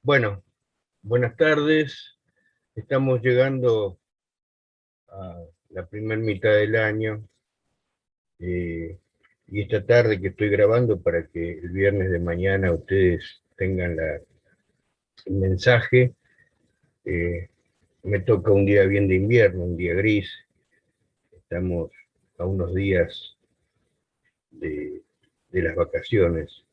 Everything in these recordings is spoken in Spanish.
Bueno, buenas tardes. Estamos llegando a la primera mitad del año eh, y esta tarde que estoy grabando para que el viernes de mañana ustedes tengan el mensaje, eh, me toca un día bien de invierno, un día gris. Estamos a unos días de, de las vacaciones.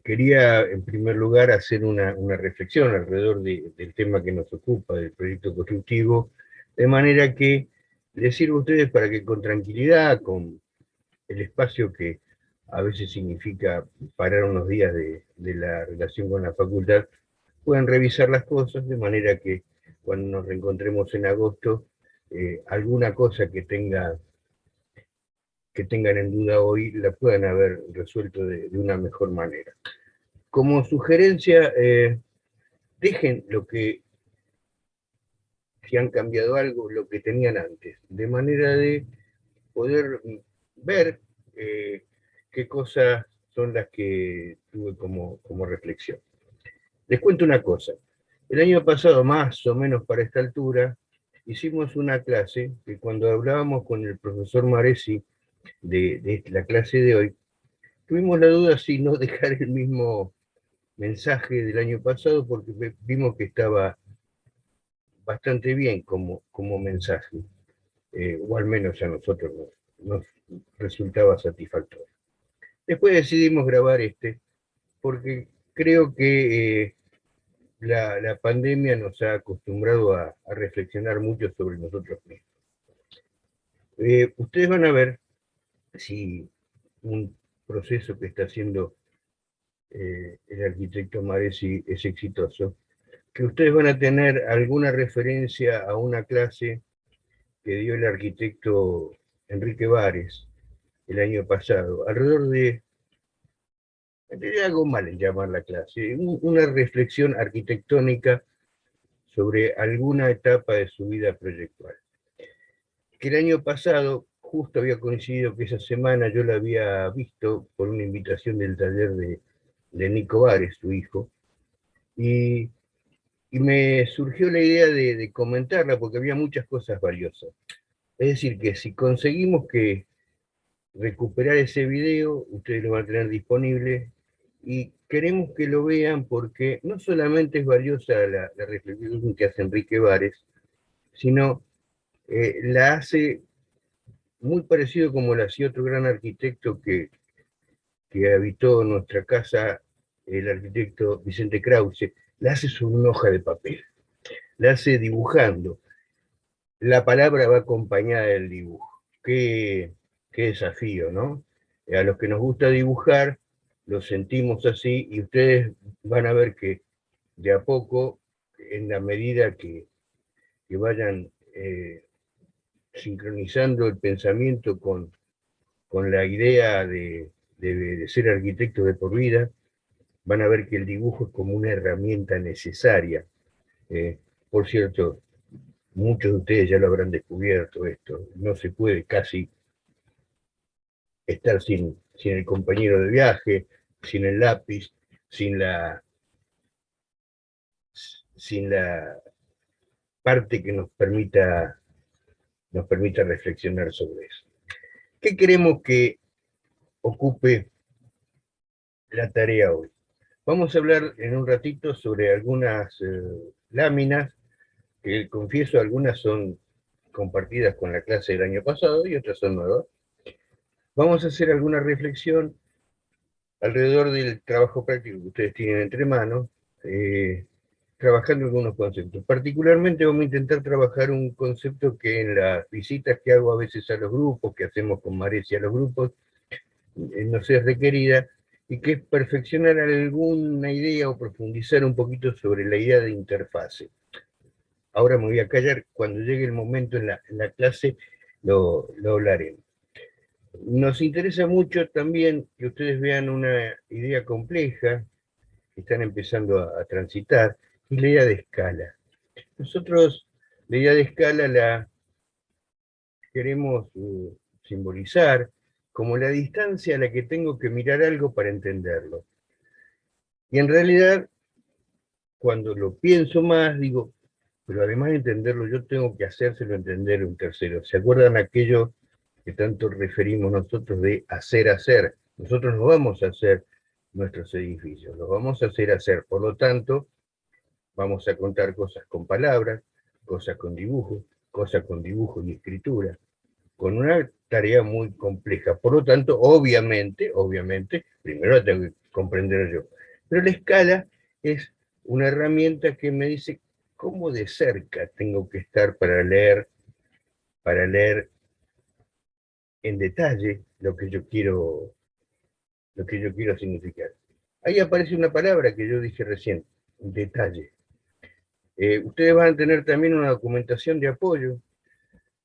Quería en primer lugar hacer una reflexión alrededor del tema que nos ocupa, del proyecto constructivo, de manera que les sirva a ustedes para que con tranquilidad, con el espacio que a veces significa parar unos días de la relación con la facultad, puedan revisar las cosas, de manera que cuando nos reencontremos en agosto, alguna cosa que tengan en duda hoy la puedan haber resuelto de una mejor manera. Como sugerencia, dejen lo que, si han cambiado algo, lo que tenían antes, de manera de poder ver qué cosas son las que tuve como reflexión. Les cuento una cosa. El año pasado, más o menos para esta altura, hicimos una clase que cuando hablábamos con el profesor Maresi de la clase de hoy, tuvimos la duda si no dejar el mismo mensaje del año pasado porque vimos que estaba bastante bien como mensaje, o al menos a nosotros nos resultaba satisfactorio. Después decidimos grabar este, porque creo que la pandemia nos ha acostumbrado a reflexionar mucho sobre nosotros mismos. Ustedes van a ver si un proceso que está haciendo el arquitecto Maresi es exitoso, que ustedes van a tener alguna referencia a una clase que dio el arquitecto Enrique Vares el año pasado, alrededor de algo mal en llamar la clase, una reflexión arquitectónica sobre alguna etapa de su vida proyectual. Que el año pasado justo había coincidido que esa semana yo la había visto por una invitación del taller de Nico Vares, su hijo, y, y me surgió la idea de comentarla porque había muchas cosas valiosas. Es decir, que si conseguimos que recuperar ese video, ustedes lo van a tener disponible y queremos que lo vean porque no solamente es valiosa la reflexión que hace Enrique Vares, sino la hace muy parecido como la hacía otro gran arquitecto que habitó nuestra casa, el arquitecto Vicente Krause, la hace sobre una hoja de papel, la hace dibujando. La palabra va acompañada del dibujo. Qué desafío, ¿no? A los que nos gusta dibujar, lo sentimos así y ustedes van a ver que de a poco, en la medida que vayan sincronizando el pensamiento con la idea de ser arquitectos de por vida, van a ver que el dibujo es como una herramienta necesaria. Por cierto, muchos de ustedes ya lo habrán descubierto esto, no se puede casi estar sin el compañero de viaje, sin el lápiz, sin la, sin la parte que nos permita reflexionar sobre eso. ¿Qué queremos que ocupe la tarea hoy? Vamos a hablar en un ratito sobre algunas láminas, que confieso, algunas son compartidas con la clase del año pasado y otras son nuevas. Vamos a hacer alguna reflexión alrededor del trabajo práctico que ustedes tienen entre manos, trabajando algunos conceptos. Particularmente vamos a intentar trabajar un concepto que en las visitas que hago a veces a los grupos, que hacemos con Marecia a los grupos, nos es requerida, y que es perfeccionar alguna idea o profundizar un poquito sobre la idea de interfase. Ahora me voy a callar, cuando llegue el momento en la clase lo hablaremos. Nos interesa mucho también que ustedes vean una idea compleja que están empezando a transitar, y la idea de escala. Nosotros la idea de escala la queremos simbolizar como la distancia a la que tengo que mirar algo para entenderlo. Y en realidad cuando lo pienso más, digo, pero además de entenderlo, yo tengo que hacérselo entender a un tercero. ¿Se acuerdan aquello que tanto referimos nosotros de hacer hacer? Nosotros no vamos a hacer nuestros edificios, los vamos a hacer hacer. Por lo tanto, vamos a contar cosas con palabras, cosas con dibujo y escritura, con una tarea muy compleja. Por lo tanto, obviamente, primero la tengo que comprender yo. Pero la escala es una herramienta que me dice cómo de cerca tengo que estar para leer en detalle lo que yo quiero significar. Ahí aparece una palabra que yo dije recién, detalle. Ustedes van a tener también una documentación de apoyo,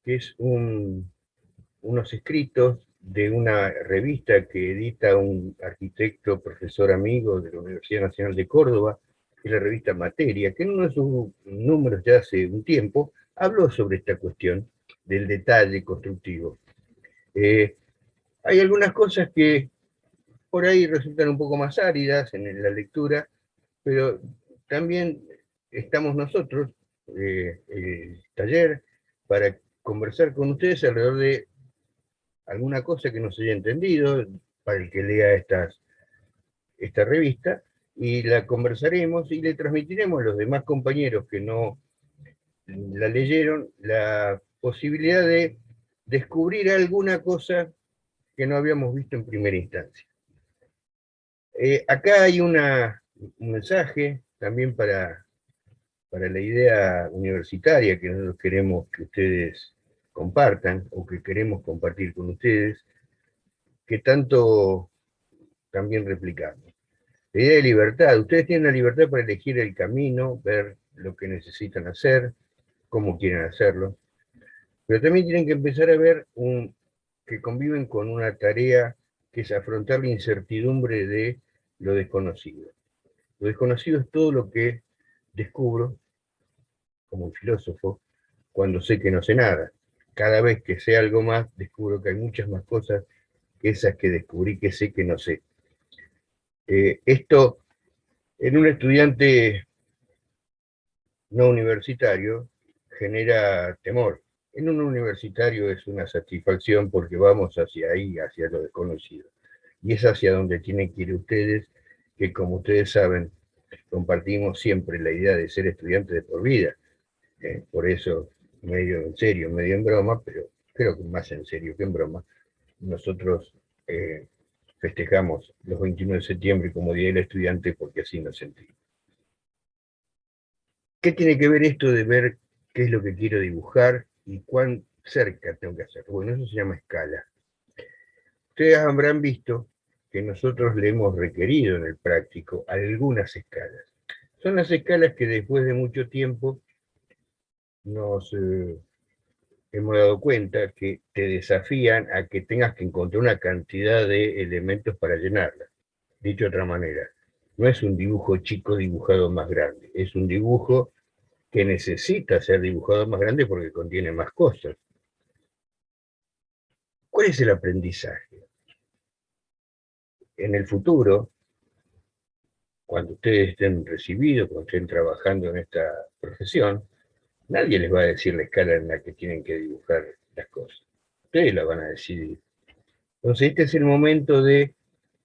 que es unos escritos de una revista que edita un arquitecto, profesor amigo de la Universidad Nacional de Córdoba, que es la revista Materia, que en uno de sus números ya hace un tiempo habló sobre esta cuestión del detalle constructivo. Hay algunas cosas que por ahí resultan un poco más áridas en la lectura, pero también estamos nosotros, el taller, para conversar con ustedes alrededor de alguna cosa que no se haya entendido, para el que lea esta revista, y la conversaremos y le transmitiremos a los demás compañeros que no la leyeron la posibilidad de descubrir alguna cosa que no habíamos visto en primera instancia. Acá hay un mensaje también para la idea universitaria que nosotros queremos que ustedes compartan, o que queremos compartir con ustedes, que tanto también replicamos. La idea de libertad. Ustedes tienen la libertad para elegir el camino, ver lo que necesitan hacer, cómo quieren hacerlo, pero también tienen que empezar a ver que conviven con una tarea que es afrontar la incertidumbre de lo desconocido. Lo desconocido es todo lo que descubro como un filósofo cuando sé que no sé nada. Cada vez que sé algo más, descubro que hay muchas más cosas que esas que descubrí que sé que no sé. Esto en un estudiante no universitario genera temor. En un universitario es una satisfacción porque vamos hacia ahí, hacia lo desconocido. Y es hacia donde tienen que ir ustedes, que como ustedes saben, compartimos siempre la idea de ser estudiantes de por vida. Por eso, medio en serio, medio en broma, pero creo que más en serio que en broma, nosotros festejamos los 21 de septiembre como Día del Estudiante porque así nos sentimos. ¿Qué tiene que ver esto de ver qué es lo que quiero dibujar y cuán cerca tengo que hacer? Bueno, eso se llama escala. Ustedes habrán visto que nosotros le hemos requerido en el práctico algunas escalas. Son las escalas que después de mucho tiempo nos hemos dado cuenta que te desafían a que tengas que encontrar una cantidad de elementos para llenarla. Dicho de otra manera, no es un dibujo chico dibujado más grande, es un dibujo que necesita ser dibujado más grande porque contiene más cosas. ¿Cuál es el aprendizaje? En el futuro, cuando ustedes estén recibidos, cuando estén trabajando en esta profesión, nadie les va a decir la escala en la que tienen que dibujar las cosas. Ustedes la van a decidir. Entonces, este es el momento de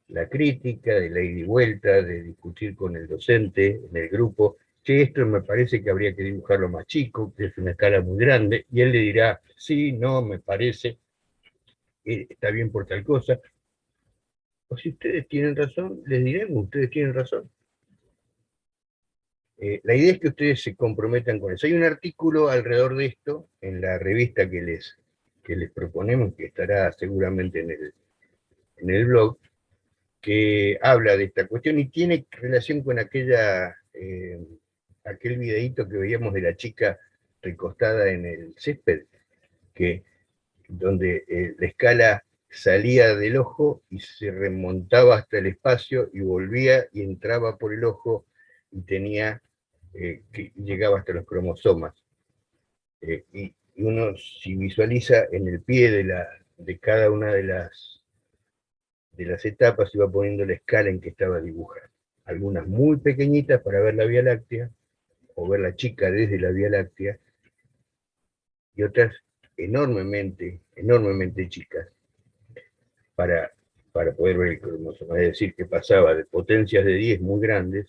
la crítica, de la ida y vuelta, de discutir con el docente en el grupo. Che, esto me parece que habría que dibujarlo más chico, que es una escala muy grande, y él le dirá, sí, no, me parece, está bien por tal cosa. O si ustedes tienen razón, les diremos, ustedes tienen razón. La idea es que ustedes se comprometan con eso. Hay un artículo alrededor de esto en la revista que les proponemos, que estará seguramente en el blog, que habla de esta cuestión y tiene relación con aquel videíto que veíamos de la chica recostada en el césped, donde la escala salía del ojo y se remontaba hasta el espacio y volvía y entraba por el ojo y que llegaba hasta los cromosomas. Y uno, si visualiza en el pie de cada una de las etapas, iba poniendo la escala en que estaba dibujada. algunas muy pequeñitas para ver la Vía Láctea, o ver la chica desde la Vía Láctea, y otras enormemente, enormemente chicas para, para poder ver el cromosoma. Es decir, que pasaba de potencias de 10 muy grandes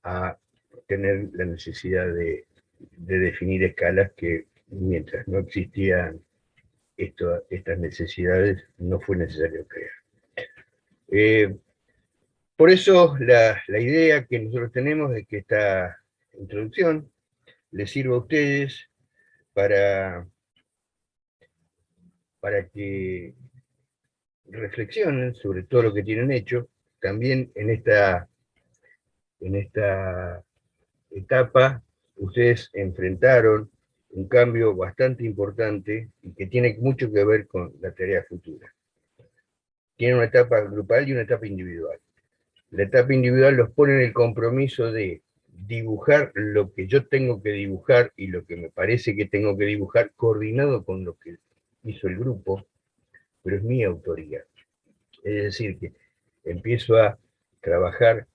a tener la necesidad de definir escalas que mientras no existían estas necesidades no fue necesario crear. Por eso la idea que nosotros tenemos es que esta introducción les sirva a ustedes para, para que reflexionen sobre todo lo que tienen hecho. También en esta etapa ustedes enfrentaron un cambio bastante importante y que tiene mucho que ver con la tarea futura. Tiene una etapa grupal y una etapa individual. La etapa individual los pone en el compromiso de dibujar lo que yo tengo que dibujar y lo que me parece que tengo que dibujar, coordinado con lo que hizo el grupo, pero es mi autoría. Es decir, que empiezo a trabajar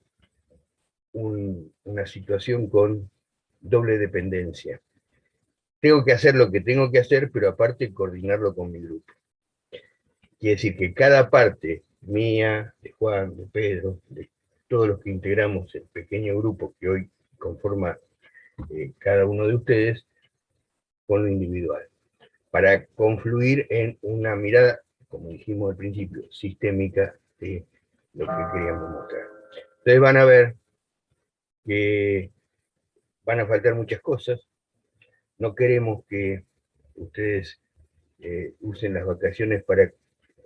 una situación con doble dependencia. Tengo que hacer lo que tengo que hacer, pero aparte coordinarlo con mi grupo. Quiere decir que cada parte mía, de Juan, de Pedro, de todos los que integramos el pequeño grupo que hoy conforma cada uno de ustedes, con lo individual, para confluir en una mirada, como dijimos al principio, sistémica de lo que queríamos mostrar. Ustedes van a ver que van a faltar muchas cosas. No queremos que ustedes usen las vacaciones para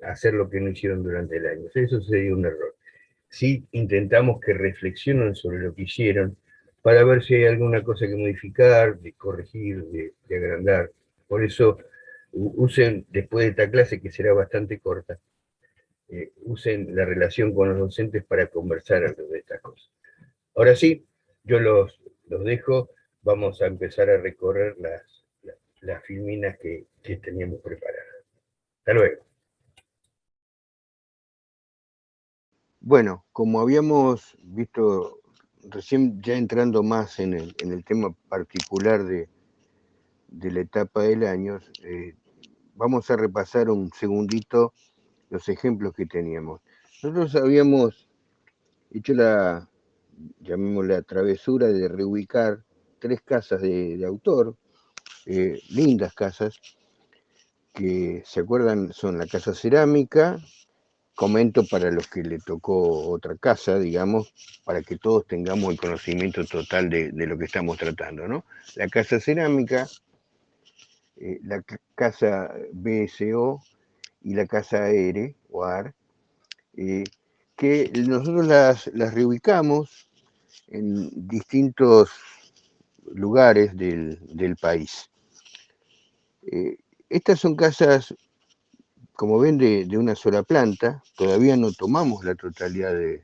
hacer lo que no hicieron durante el año. Eso sería un error. Sí intentamos que reflexionen sobre lo que hicieron para ver si hay alguna cosa que modificar, de corregir, de agrandar. Por eso usen, después de esta clase, que será bastante corta, usen la relación con los docentes para conversar algo de estas cosas. Ahora sí, yo los dejo, vamos a empezar a recorrer las filminas que teníamos preparadas. Hasta luego. Bueno, como habíamos visto recién, ya entrando más en el tema particular de la etapa del año, vamos a repasar un segundito los ejemplos que teníamos. Nosotros habíamos hecho llamémosla travesura de reubicar 3 casas de autor, lindas casas, que se acuerdan son la Casa Cerámica. Comento para los que le tocó otra casa, digamos, para que todos tengamos el conocimiento total de lo que estamos tratando, ¿no? La Casa Cerámica, la Casa BSO y la Casa AR, o AR, que nosotros las reubicamos en distintos lugares del país. Estas son casas, como ven, de una sola planta. Todavía no tomamos la totalidad de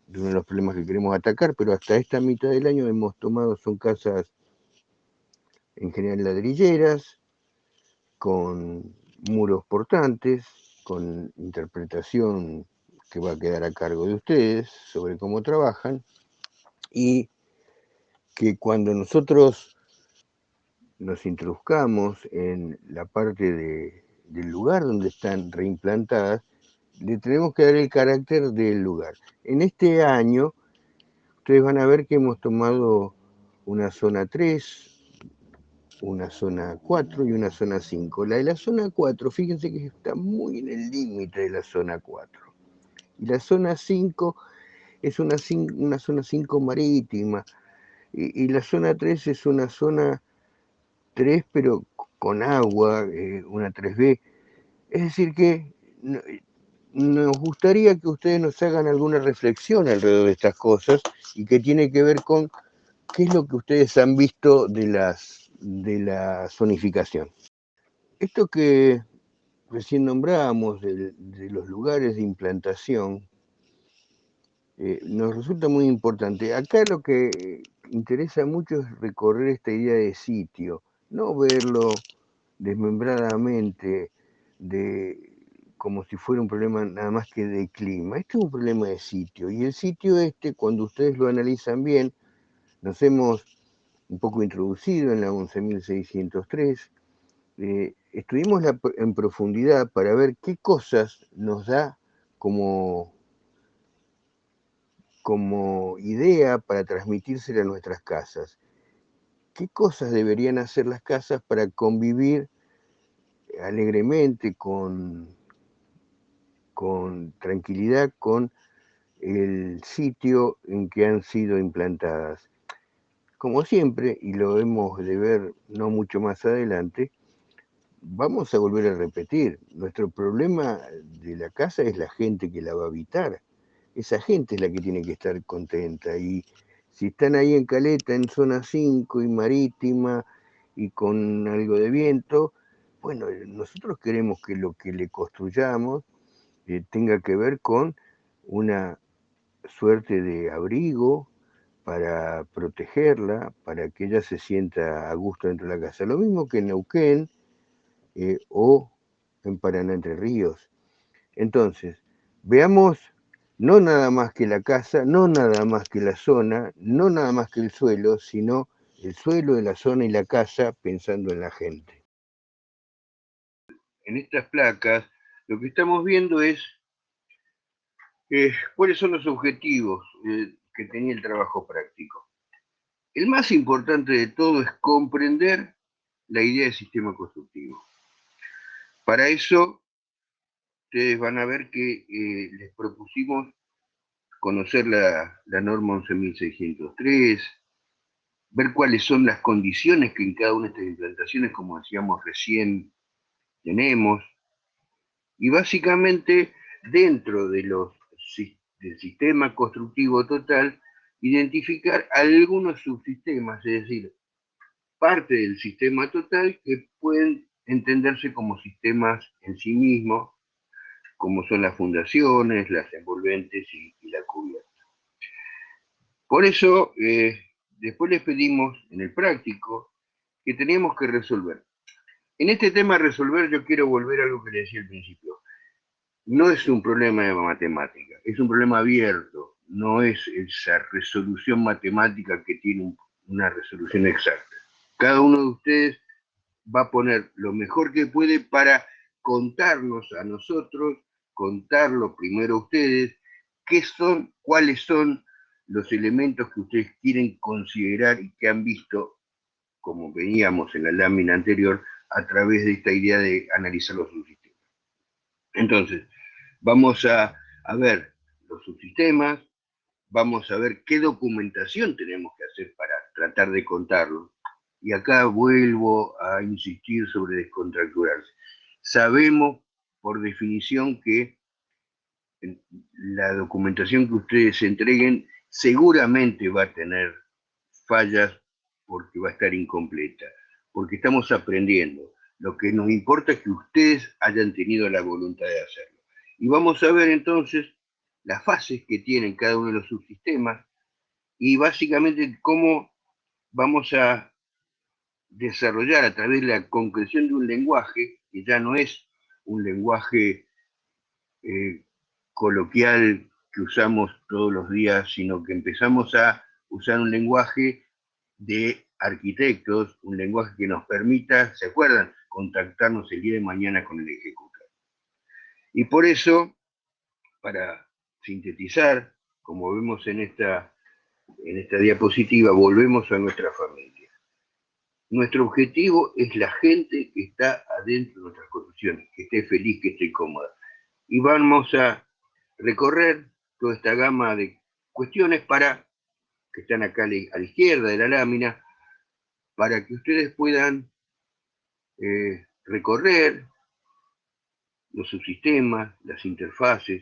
uno de los problemas que queremos atacar, pero hasta esta mitad del año hemos tomado, son casas en general ladrilleras, con muros portantes, con interpretación que va a quedar a cargo de ustedes sobre cómo trabajan, y que cuando nosotros nos introduzcamos en la parte del lugar donde están reimplantadas, le tenemos que dar el carácter del lugar. En este año, ustedes van a ver que hemos tomado una zona 3, una zona 4 y una zona 5. La de la zona 4, fíjense que está muy en el límite de la zona 4. Y la zona 5 es una zona 5 marítima. Y la zona 3 es una zona 3, pero con agua, una 3B. Es decir que nos gustaría que ustedes nos hagan alguna reflexión alrededor de estas cosas, y que tiene que ver con qué es lo que ustedes han visto de la zonificación. Esto que recién nombrábamos de los lugares de implantación nos resulta muy importante. Acá lo que interesa mucho es recorrer esta idea de sitio, no verlo desmembradamente, de como si fuera un problema nada más que de clima. Este es un problema de sitio, y el sitio cuando ustedes lo analizan bien, nos hemos un poco introducido en la 11.603, estuvimos en profundidad para ver qué cosas nos da como idea para transmitírsela a nuestras casas. ¿Qué cosas deberían hacer las casas para convivir alegremente, con tranquilidad, con el sitio en que han sido implantadas? Como siempre, y lo hemos de ver no mucho más adelante, vamos a volver a repetir, nuestro problema de la casa es la gente que la va a habitar. Esa gente es la que tiene que estar contenta, y si están ahí en Caleta, en zona 5 y marítima, y con algo de viento, bueno, nosotros queremos que lo que le construyamos tenga que ver con una suerte de abrigo para protegerla, para que ella se sienta a gusto dentro de la casa. Lo mismo que en Neuquén o en Paraná, Entre Ríos. Entonces, veamos no nada más que la casa, no nada más que la zona, no nada más que el suelo, sino el suelo, la zona y la casa, pensando en la gente. En estas placas, lo que estamos viendo es cuáles son los objetivos que tenía el trabajo práctico. El más importante de todo es comprender la idea del sistema constructivo. Para eso, ustedes van a ver que les propusimos conocer la norma 11.603, ver cuáles son las condiciones que en cada una de estas implantaciones, como decíamos recién, tenemos, y básicamente dentro del sistema constructivo total, identificar algunos subsistemas, es decir, parte del sistema total que pueden entenderse como sistemas en sí mismos, como son las fundaciones, las envolventes y la cubierta. Por eso, después les pedimos en el práctico que teníamos que resolver. En este tema resolver, yo quiero volver a algo que le decía al principio. No es un problema de matemática, es un problema abierto, no es esa resolución matemática que tiene una resolución exacta. Cada uno de ustedes va a poner lo mejor que puede para contarnos a nosotros, contarlo primero a ustedes, cuáles son los elementos que ustedes quieren considerar y que han visto, como veíamos en la lámina anterior, a través de esta idea de analizar los subsistemas. Entonces, vamos a ver los subsistemas, vamos a ver qué documentación tenemos que hacer para tratar de contarlo. Y acá vuelvo a insistir sobre descontracturarse. Sabemos, por definición, que la documentación que ustedes entreguen seguramente va a tener fallas porque va a estar incompleta, porque estamos aprendiendo. Lo que nos importa es que ustedes hayan tenido la voluntad de hacerlo. Y vamos a ver entonces las fases que tienen cada uno de los subsistemas y básicamente cómo vamos a desarrollar a través de la concreción de un lenguaje, que ya no es un lenguaje coloquial que usamos todos los días, sino que empezamos a usar un lenguaje de arquitectos, un lenguaje que nos permita, ¿se acuerdan?, contactarnos el día de mañana con el ejecutor. Y por eso, para sintetizar, como vemos en esta diapositiva, volvemos a nuestra familia. Nuestro objetivo es la gente que está adentro de nuestras construcciones, que esté feliz, que esté cómoda. Y vamos a recorrer toda esta gama de cuestiones que están acá a la izquierda de la lámina, para que ustedes puedan recorrer los subsistemas, las interfaces,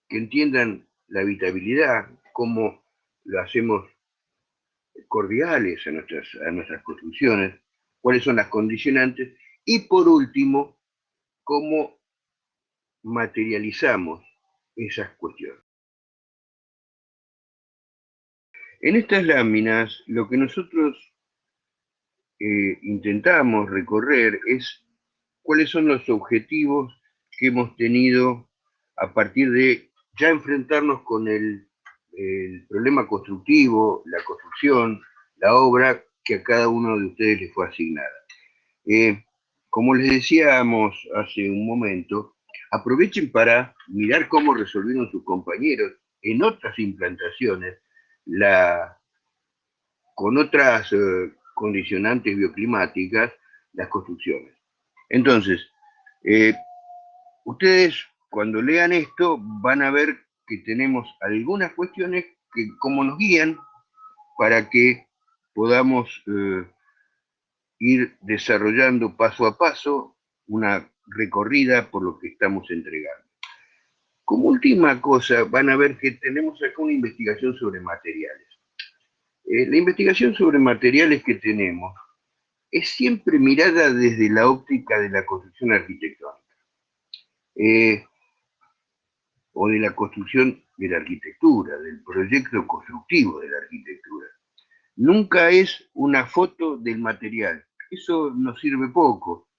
que entiendan la habitabilidad, cómo lo hacemos cordiales a nuestras construcciones, cuáles son las condicionantes, y por último, cómo materializamos esas cuestiones. En estas láminas, lo que nosotros intentamos recorrer es cuáles son los objetivos que hemos tenido a partir de ya enfrentarnos con el problema constructivo, la construcción, la obra que a cada uno de ustedes les fue asignada. Como les decíamos hace un momento, aprovechen para mirar cómo resolvieron sus compañeros en otras implantaciones, con otras condicionantes bioclimáticas, las construcciones. Entonces, ustedes cuando lean esto van a ver que tenemos algunas cuestiones que como nos guían para que podamos ir desarrollando paso a paso una recorrida por lo que estamos entregando. Como última cosa, van a ver que tenemos acá una investigación sobre materiales. La investigación sobre materiales que tenemos es siempre mirada desde la óptica de la construcción arquitectónica. O de la construcción de la arquitectura, del proyecto constructivo de la arquitectura. Nunca es una foto del material. Eso nos sirve poco.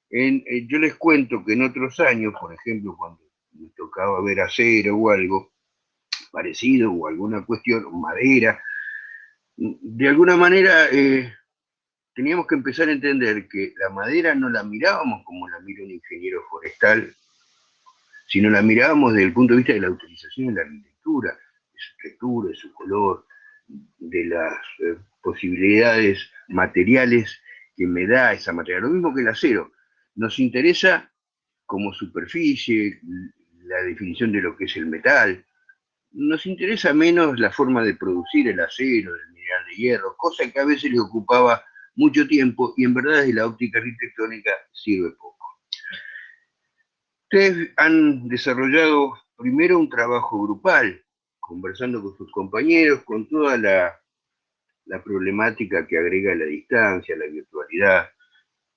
Yo les cuento que en otros años, por ejemplo, cuando me tocaba ver acero o algo parecido, o alguna cuestión, o madera, de alguna manera teníamos que empezar a entender que la madera no la mirábamos como la mira un ingeniero forestal, sino la mirábamos desde el punto de vista de la utilización de la arquitectura, de su textura, de su color, de las posibilidades materiales que me da esa materia. Lo mismo que el acero. Nos interesa como superficie, la definición de lo que es el metal. Nos interesa menos la forma de producir el acero, el mineral de hierro, cosa que a veces le ocupaba mucho tiempo y en verdad desde la óptica arquitectónica sirve poco. Ustedes han desarrollado primero un trabajo grupal, conversando con sus compañeros, con toda la problemática que agrega la distancia, la virtualidad.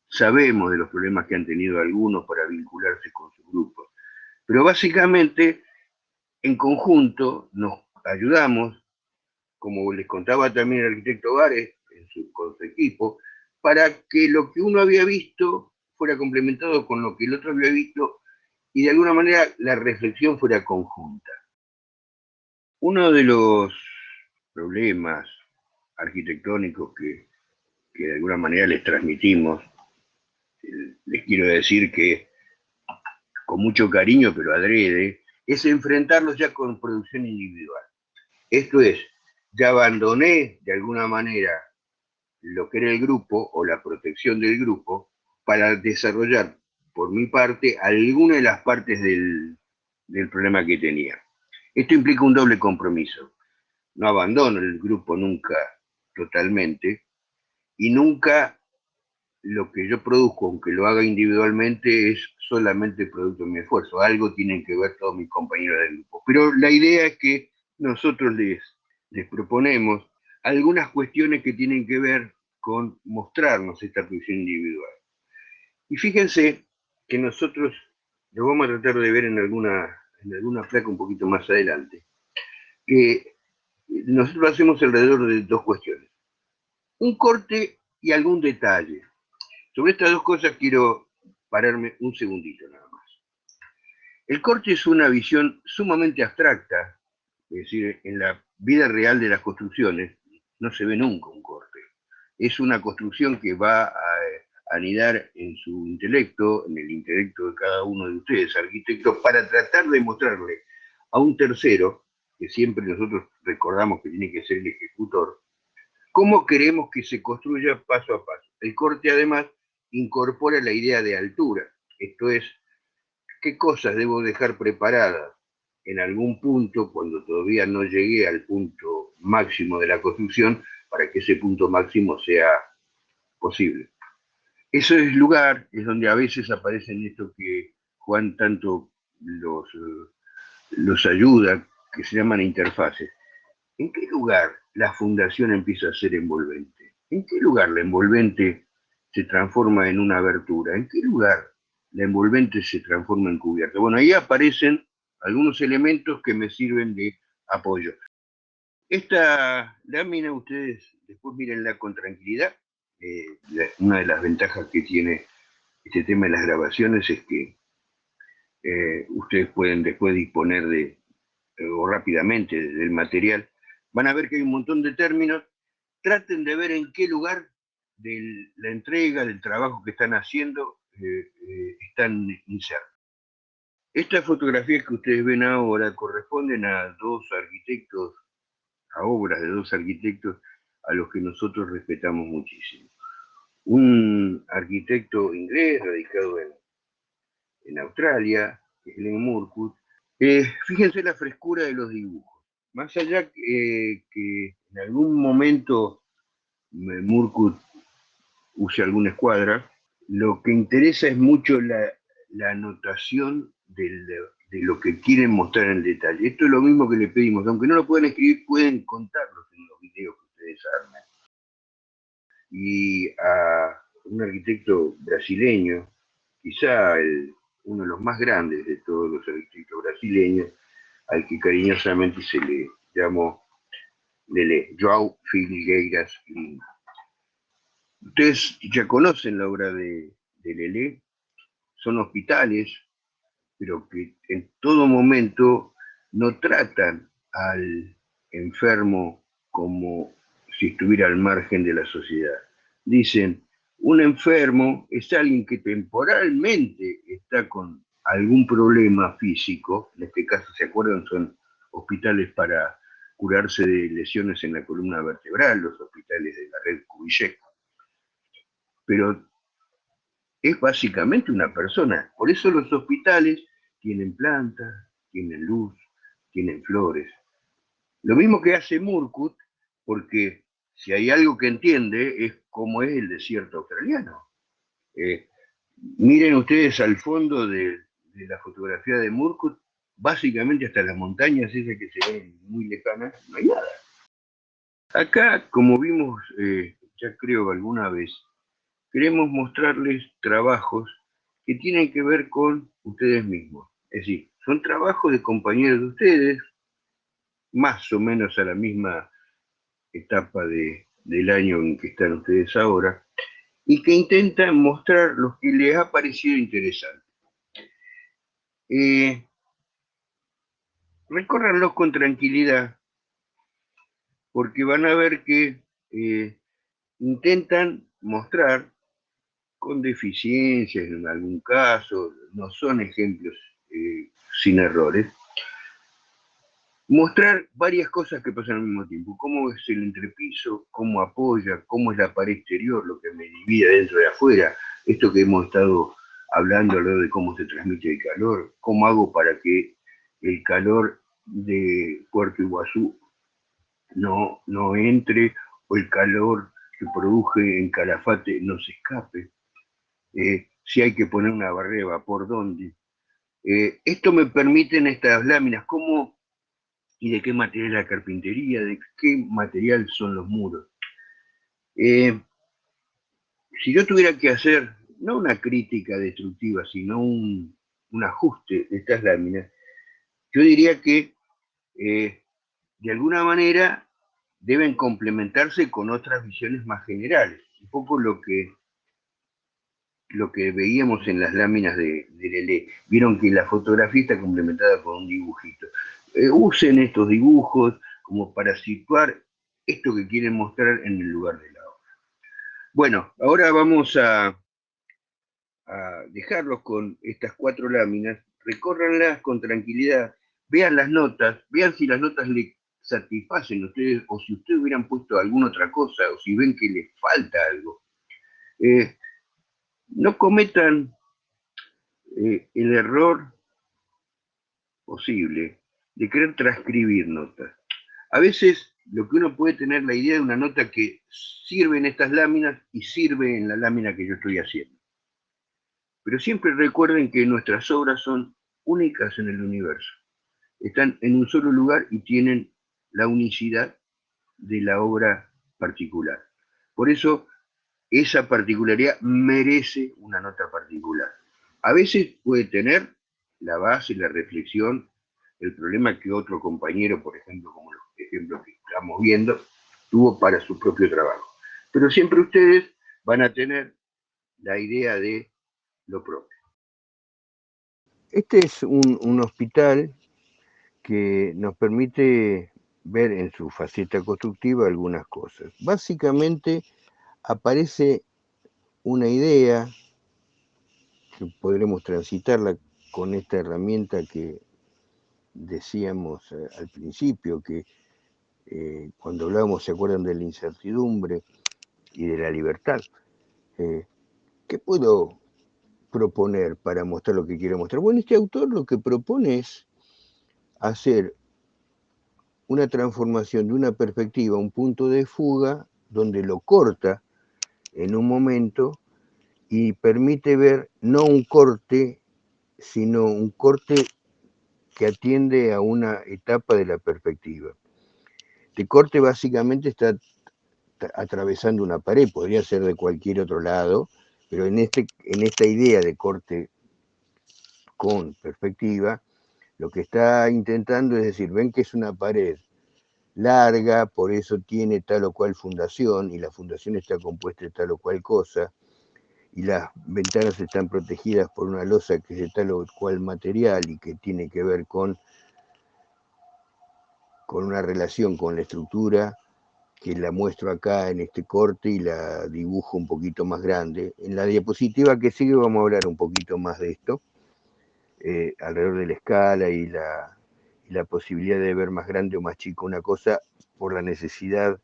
Sabemos de los problemas que han tenido algunos para vincularse con sus grupos. Pero básicamente, en conjunto, nos ayudamos, como les contaba también el arquitecto Vares, con su equipo, para que lo que uno había visto fuera complementado con lo que el otro había visto y de alguna manera la reflexión fuera conjunta. Uno de los problemas arquitectónicos que de alguna manera les transmitimos, les quiero decir que con mucho cariño, pero adrede, es enfrentarlos ya con producción individual. Esto es, ya abandoné de alguna manera lo que era el grupo o la protección del grupo para desarrollar por mi parte alguna de las partes del problema que tenía. Esto implica un doble compromiso. No abandono el grupo nunca totalmente y nunca lo que yo produzco, aunque lo haga individualmente, es solamente producto de mi esfuerzo. Algo tienen que ver todos mis compañeros del grupo. Pero la idea es que nosotros les proponemos algunas cuestiones que tienen que ver con mostrarnos esta producción individual. Y fíjense que nosotros lo vamos a tratar de ver en alguna placa un poquito más adelante, que nosotros lo hacemos alrededor de dos cuestiones. Un corte y algún detalle. Sobre estas dos cosas quiero pararme un segundito nada más. El corte es una visión sumamente abstracta, es decir, en la vida real de las construcciones no se ve nunca un corte. Es una construcción que va a anidar en su intelecto, en el intelecto de cada uno de ustedes, arquitectos, para tratar de mostrarle a un tercero, que siempre nosotros recordamos que tiene que ser el ejecutor, cómo queremos que se construya paso a paso. El corte además incorpora la idea de altura, esto es, qué cosas debo dejar preparadas en algún punto cuando todavía no llegué al punto máximo de la construcción para que ese punto máximo sea posible. Ese es lugar, es donde a veces aparecen esto que Juan tanto los ayuda, que se llaman interfaces. ¿En qué lugar la fundación empieza a ser envolvente? ¿En qué lugar la envolvente se transforma en una abertura? ¿En qué lugar la envolvente se transforma en cubierta? Bueno, ahí aparecen algunos elementos que me sirven de apoyo. Esta lámina ustedes después mírenla con tranquilidad. Una de las ventajas que tiene este tema de las grabaciones es que ustedes pueden después disponer o rápidamente del material. Van a ver que hay un montón de términos. Traten de ver en qué lugar de la entrega, del trabajo que están haciendo, están insertos. Estas fotografías que ustedes ven ahora corresponden a obras de dos arquitectos a los que nosotros respetamos muchísimo. Un arquitecto inglés radicado en Australia, que es Glenn Murcutt. Fíjense la frescura de los dibujos. Más allá que en algún momento Murcutt use alguna escuadra, lo que interesa es mucho la anotación de lo que quieren mostrar en detalle. Esto es lo mismo que le pedimos, aunque no lo puedan escribir, pueden contarlos en los videos que ustedes armen. Y a un arquitecto brasileño, quizá uno de los más grandes de todos los arquitectos brasileños, al que cariñosamente se le llamó Lelé, João Figueiras Lima. Ustedes ya conocen la obra de Lelé, son hospitales, pero que en todo momento no tratan al enfermo como si estuviera al margen de la sociedad. Dicen, un enfermo es alguien que temporalmente está con algún problema físico, en este caso, ¿se acuerdan? Son hospitales para curarse de lesiones en la columna vertebral, los hospitales de la red Kubitschek. Pero es básicamente una persona. Por eso los hospitales tienen plantas, tienen luz, tienen flores. Lo mismo que hace Murcutt, porque si hay algo que entiende es cómo es el desierto australiano. Miren ustedes al fondo de la fotografía de Murcutt, básicamente hasta las montañas esas que se ven muy lejanas, no hay nada. Acá, como vimos ya creo alguna vez, queremos mostrarles trabajos que tienen que ver con ustedes mismos. Es decir, son trabajos de compañeros de ustedes, más o menos a la misma etapa del año en que están ustedes ahora, y que intentan mostrar lo que les ha parecido interesante. Recórranlos con tranquilidad, porque van a ver que intentan mostrar con deficiencias en algún caso, no son ejemplos sin errores, mostrar varias cosas que pasan al mismo tiempo, cómo es el entrepiso, cómo apoya, cómo es la pared exterior, lo que me divide adentro y afuera, esto que hemos estado hablando de cómo se transmite el calor, cómo hago para que el calor de Puerto Iguazú no entre, o el calor que produje en Calafate no se escape, si hay que poner una barrera de vapor, ¿dónde? Esto me permiten estas láminas, cómo y de qué material es la carpintería, de qué material son los muros. Si yo tuviera que hacer, no una crítica destructiva, sino un ajuste de estas láminas, yo diría que de alguna manera deben complementarse con otras visiones más generales. Un poco lo que veíamos en las láminas de Lelé. Vieron que la fotografía está complementada con un dibujito. Usen estos dibujos como para situar esto que quieren mostrar en el lugar de la obra. Bueno, ahora vamos a dejarlos con estas 4 láminas, recórranlas con tranquilidad, vean las notas, vean si las notas les satisfacen a ustedes, o si ustedes hubieran puesto alguna otra cosa, o si ven que les falta algo. No cometan el error posible de querer transcribir notas. A veces lo que uno puede tener la idea de una nota que sirve en estas láminas y sirve en la lámina que yo estoy haciendo. Pero siempre recuerden que nuestras obras son únicas en el universo. Están en un solo lugar y tienen la unicidad de la obra particular. Por eso, esa particularidad merece una nota particular. A veces puede tener la base, la reflexión, el problema que otro compañero, por ejemplo, como los ejemplos que estamos viendo, tuvo para su propio trabajo. Pero siempre ustedes van a tener la idea de lo propio. Este es un hospital que nos permite ver en su faceta constructiva algunas cosas. Básicamente aparece una idea que podremos transitarla con esta herramienta que decíamos al principio, que cuando hablábamos, ¿se acuerdan de la incertidumbre y de la libertad? ¿Qué puedo proponer para mostrar lo que quiero mostrar? Bueno, este autor lo que propone es hacer una transformación de una perspectiva, un punto de fuga, donde lo corta en un momento y permite ver no un corte, sino un corte que atiende a una etapa de la perspectiva. Este corte básicamente está atravesando una pared, podría ser de cualquier otro lado, pero en esta idea de corte con perspectiva, lo que está intentando es decir, ven que es una pared larga, por eso tiene tal o cual fundación, y la fundación está compuesta de tal o cual cosa, y las ventanas están protegidas por una losa que es de tal o cual material y que tiene que ver con una relación con la estructura, que la muestro acá en este corte y la dibujo un poquito más grande. En la diapositiva que sigue vamos a hablar un poquito más de esto, alrededor de la escala y la posibilidad de ver más grande o más chico una cosa por la necesidad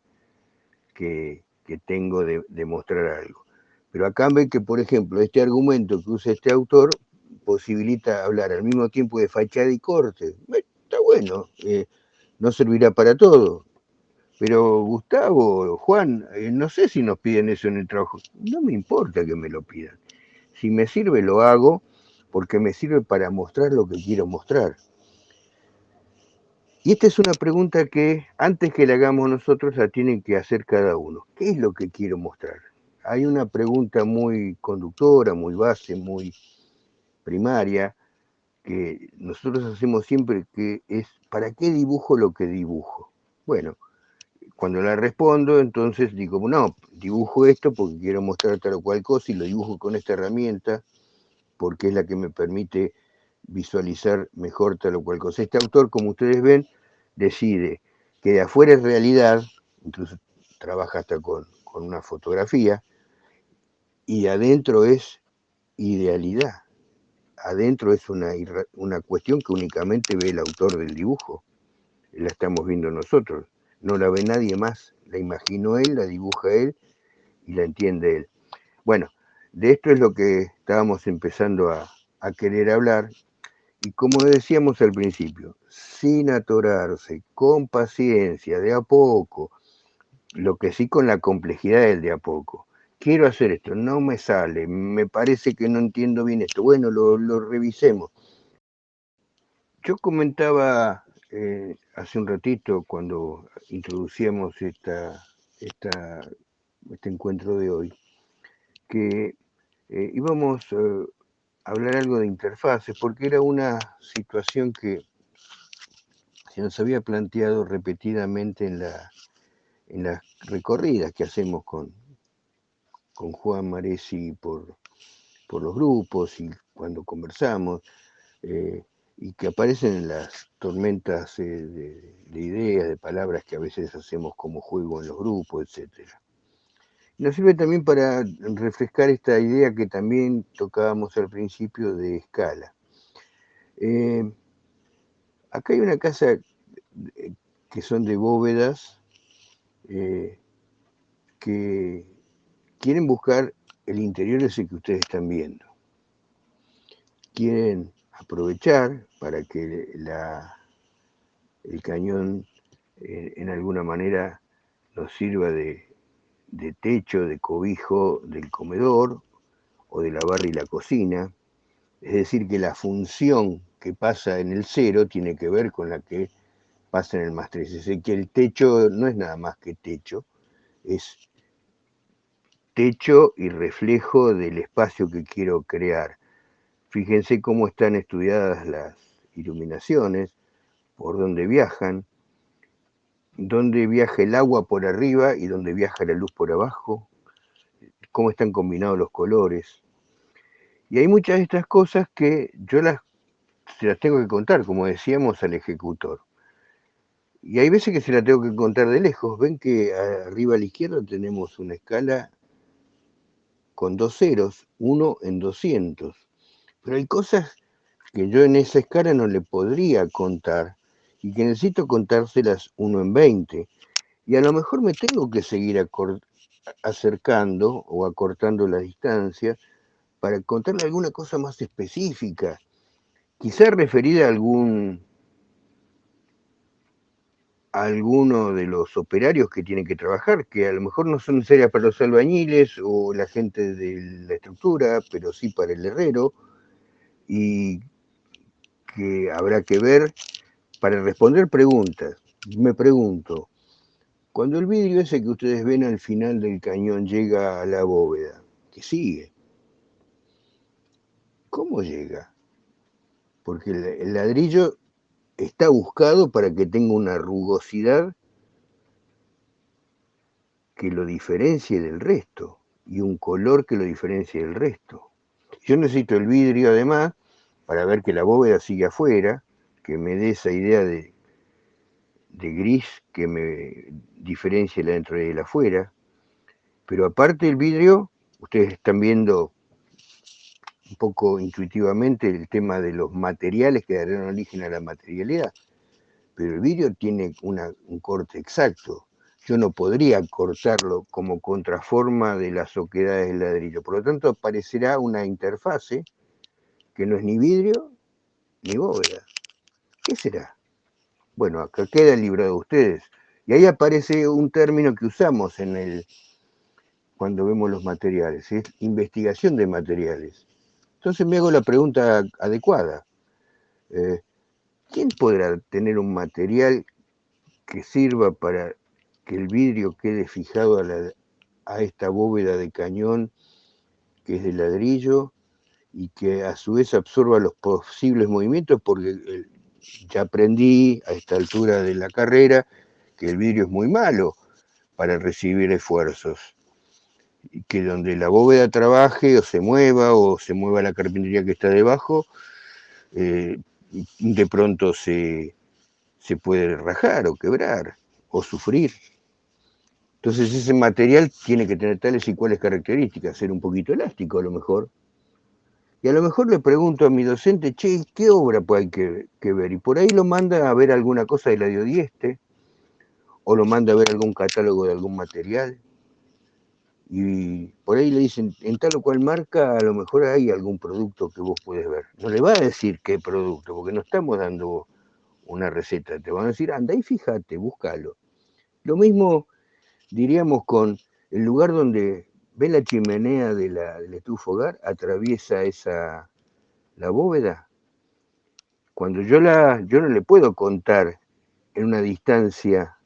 que tengo de mostrar algo. Pero acá ven que, por ejemplo, este argumento que usa este autor posibilita hablar al mismo tiempo de fachada y corte. Está bueno, no servirá para todo. Pero Gustavo, Juan, no sé si nos piden eso en el trabajo. No me importa que me lo pidan. Si me sirve, lo hago porque me sirve para mostrar lo que quiero mostrar. Y esta es una pregunta que antes que la hagamos nosotros la tienen que hacer cada uno. ¿Qué es lo que quiero mostrar? Hay una pregunta muy conductora, muy base, muy primaria, que nosotros hacemos siempre, que es ¿para qué dibujo lo que dibujo? Bueno, cuando la respondo, entonces digo, no, dibujo esto porque quiero mostrar tal o cual cosa y lo dibujo con esta herramienta porque es la que me permite visualizar mejor tal o cual cosa. Este autor, como ustedes ven, decide que de afuera es realidad, incluso trabaja hasta con una fotografía, y adentro es idealidad. Adentro es una cuestión que únicamente ve el autor del dibujo. La estamos viendo nosotros. No la ve nadie más. La imaginó él, la dibuja él y la entiende él. Bueno, de esto es lo que estábamos empezando a querer hablar. Y como decíamos al principio, sin atorarse, con paciencia, de a poco, lo que sí con la complejidad del de a poco. Quiero hacer esto, no me sale, me parece que no entiendo bien esto. Bueno, lo revisemos. Yo comentaba hace un ratito cuando introducíamos este encuentro de hoy, que íbamos a hablar algo de interfaces, porque era una situación que se nos había planteado repetidamente en las recorridas que hacemos con Juan Maresi por los grupos y cuando conversamos, y que aparecen en las tormentas de ideas, de palabras que a veces hacemos como juego en los grupos, etcétera. Nos sirve también para refrescar esta idea que también tocábamos al principio de escala. Acá hay una casa que son de bóvedas que quieren buscar el interior ese que ustedes están viendo. Quieren aprovechar para que el cañón en alguna manera nos sirva de techo, de cobijo del comedor o de la barra y la cocina. Es decir, que la función que pasa en el 0 tiene que ver con la que pasa en el +3. Es decir, que el techo no es nada más que techo, es techo y reflejo del espacio que quiero crear. Fíjense cómo están estudiadas las iluminaciones, por dónde viajan, dónde viaja el agua por arriba y dónde viaja la luz por abajo, cómo están combinados los colores. Y hay muchas de estas cosas que yo las se las tengo que contar, como decíamos, al ejecutor. Y hay veces que se la tengo que contar de lejos. Ven que arriba a la izquierda tenemos una escala con dos ceros, 1 en 200. Pero hay cosas que yo en esa escala no le podría contar y que necesito contárselas 1 en 20. Y a lo mejor me tengo que seguir acercando o acortando la distancia para contarle alguna cosa más específica, quizá referida a alguno de los operarios que tienen que trabajar, que a lo mejor no son necesarias para los albañiles o la gente de la estructura, pero sí para el herrero, y que habrá que ver para responder preguntas. Me pregunto, cuando el vidrio ese que ustedes ven al final del cañón llega a la bóveda, que sigue, ¿cómo llega? Porque el ladrillo está buscado para que tenga una rugosidad que lo diferencie del resto y un color que lo diferencie del resto. Yo necesito el vidrio además para ver que la bóveda sigue afuera, que me dé esa idea de gris que me diferencia la dentro y la afuera. Pero aparte del vidrio, ustedes están viendo un poco intuitivamente el tema de los materiales que darán origen a la materialidad. Pero el vidrio tiene un corte exacto. Yo no podría cortarlo como contraforma de las oquedades del ladrillo. Por lo tanto, aparecerá una interfase que no es ni vidrio ni bóveda. ¿Qué será? Bueno, acá queda librado ustedes. Y ahí aparece un término que usamos cuando vemos los materiales, es investigación de materiales. Entonces me hago la pregunta adecuada. ¿Quién podrá tener un material que sirva para que el vidrio quede fijado a esta bóveda de cañón que es de ladrillo y que a su vez absorba los posibles movimientos? Porque ya aprendí a esta altura de la carrera que el vidrio es muy malo para recibir esfuerzos, y que donde la bóveda trabaje o se mueva la carpintería que está debajo, eh, de pronto se puede rajar o quebrar o sufrir. Entonces ese material tiene que tener tales y cuales características, ser un poquito elástico a lo mejor. Y a lo mejor le pregunto a mi docente, che, ¿qué obra hay que ver? Y por ahí lo manda a ver alguna cosa de la Diodieste, o lo manda a ver algún catálogo de algún material. Y por ahí le dicen, en tal o cual marca, a lo mejor hay algún producto que vos puedes ver. No le va a decir qué producto, porque no estamos dando una receta. Te van a decir, anda y fíjate, búscalo. Lo mismo diríamos con el lugar donde ve la chimenea del estufa hogar, atraviesa la bóveda. Cuando yo no le puedo contar en una distancia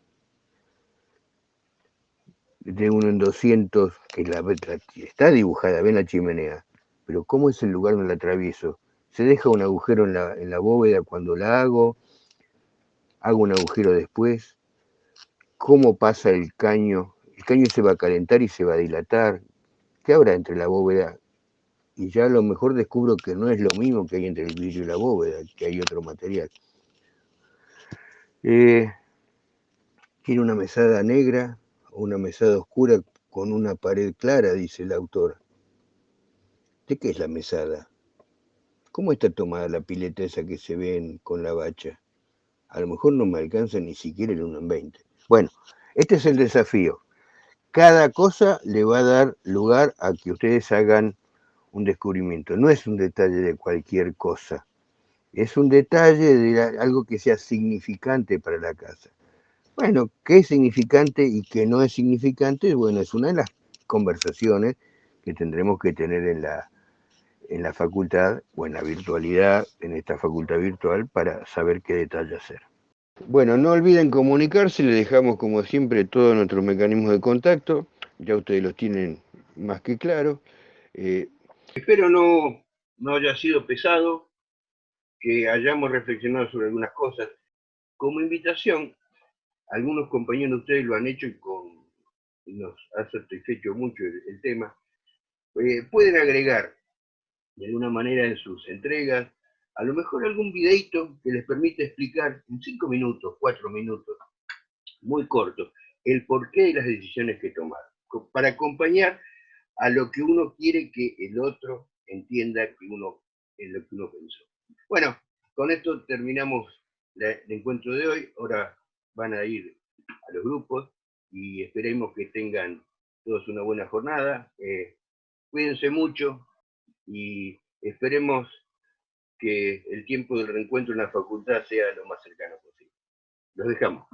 de 1 en 200, que está dibujada, ven la chimenea, pero ¿cómo es el lugar donde la atravieso? Se deja un agujero en la bóveda cuando la hago un agujero después, ¿cómo pasa el caño? El caño se va a calentar y se va a dilatar. ¿Qué habrá entre la bóveda? Y ya a lo mejor descubro que no es lo mismo que hay entre el vidrio y la bóveda, que hay otro material. Tiene una mesada negra o una mesada oscura con una pared clara, dice el autor. ¿De qué es la mesada? ¿Cómo está tomada la pileta esa que se ven con la bacha? A lo mejor no me alcanza ni siquiera el 1 en 20. Bueno, este es el desafío. Cada cosa le va a dar lugar a que ustedes hagan un descubrimiento. No es un detalle de cualquier cosa. Es un detalle de algo que sea significante para la casa. Bueno, ¿qué es significante y qué no es significante? Bueno, es una de las conversaciones que tendremos que tener en la facultad o en la virtualidad, en esta facultad virtual, para saber qué detalle hacer. Bueno, no olviden comunicarse, les dejamos como siempre todos nuestros mecanismos de contacto, ya ustedes los tienen más que claro. Espero no haya sido pesado, que hayamos reflexionado sobre algunas cosas. Como invitación, algunos compañeros de ustedes lo han hecho y nos ha satisfecho mucho el tema. Pueden agregar de alguna manera en sus entregas A lo mejor algún videito que les permite explicar en 5 minutos, 4 minutos, muy corto, el porqué de las decisiones que tomaron, para acompañar a lo que uno quiere que el otro entienda que uno, en lo que uno pensó. Bueno, con esto terminamos el encuentro de hoy. Ahora van a ir a los grupos y esperemos que tengan todos una buena jornada. Cuídense mucho y esperemos que el tiempo del reencuentro en la facultad sea lo más cercano posible. Los dejamos.